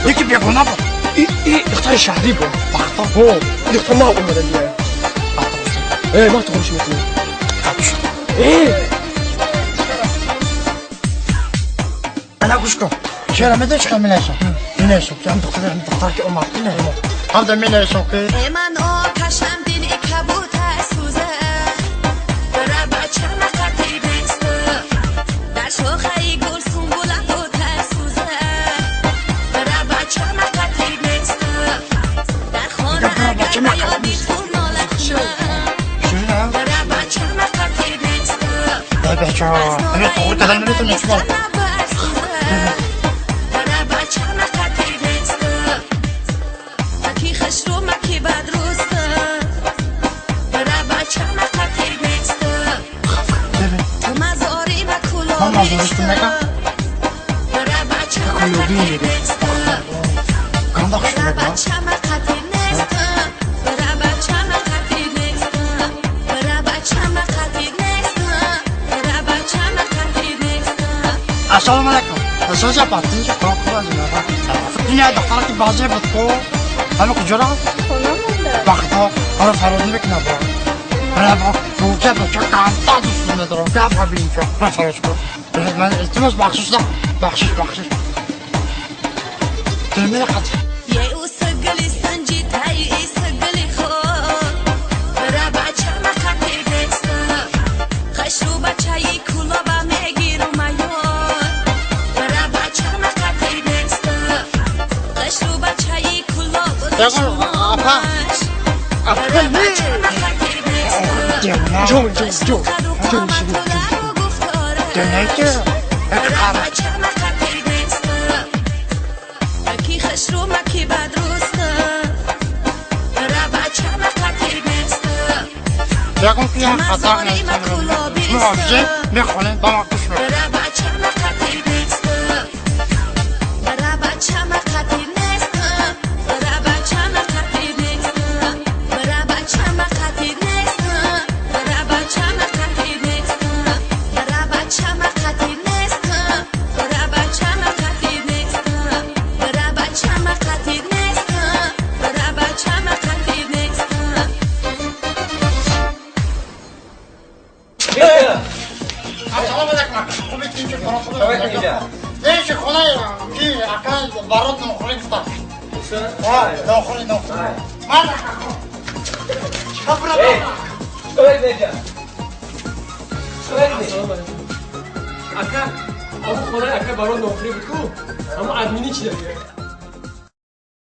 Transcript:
یکی بیگانه بود این دختر شهری بود بختا ها دختر ما اومده دیگه ما تو خودش میکنیم انا گوش کن چرا میدونی چه میلیشم میلیشم که هم دختر که اومد هم ده میلیشم که من آتشم دلی کبوتر سوزه برای بچه مقتی بسته در شاخه گل سنبولم بوتر سوزه برای بچه مقتی بسته در خانه اگر بیابی تو ناله کنه برای بچه مقتی بسته ای بچه ها همه تو دادن نمیتونه چی باید السلام علیکم سوزا پاتی کار کنم این دختره که بازی بود کو همه کجا رفت بخدا حالا فرار نمیکنه برای تو که بچه کانتا دوست ندارم گفت ببین که فرارش کن من التماس بخشش ده بخشش تمام قد یه اوسگلی سنجی تایی سگلی خود برای بچه مخاطی دسته خشرو بچه‌ی کلا با میگیرم میاد برای بچه مخاطی دسته خشرو بچه‌ی کلا با شماش برای بچه مخاطی دسته جو خشرو مکی بدروسته برای بچه مخاطی دسته یکم که هم خطا نیستم محافظه میخوانه با ما کش رو برای بچه مخاطی دسته برای بچه مخاطی دسته برای بچه مخاطی دسته برای بچه مخاطی دسته برای بچه مخاطی دسته برای بچه مخاطی دسته برای بچه مخاطی دسته برای بچه مخاطی دسته برای بچه مخاطی دسته السلام علیکم خوبی تیم که فرا نه چه خونه کی اکل برات نخوری گفت نخوری من خبر شوی بجا اکا ابو خونه اکا برات نخوری بود کو اما ادمینی چی داره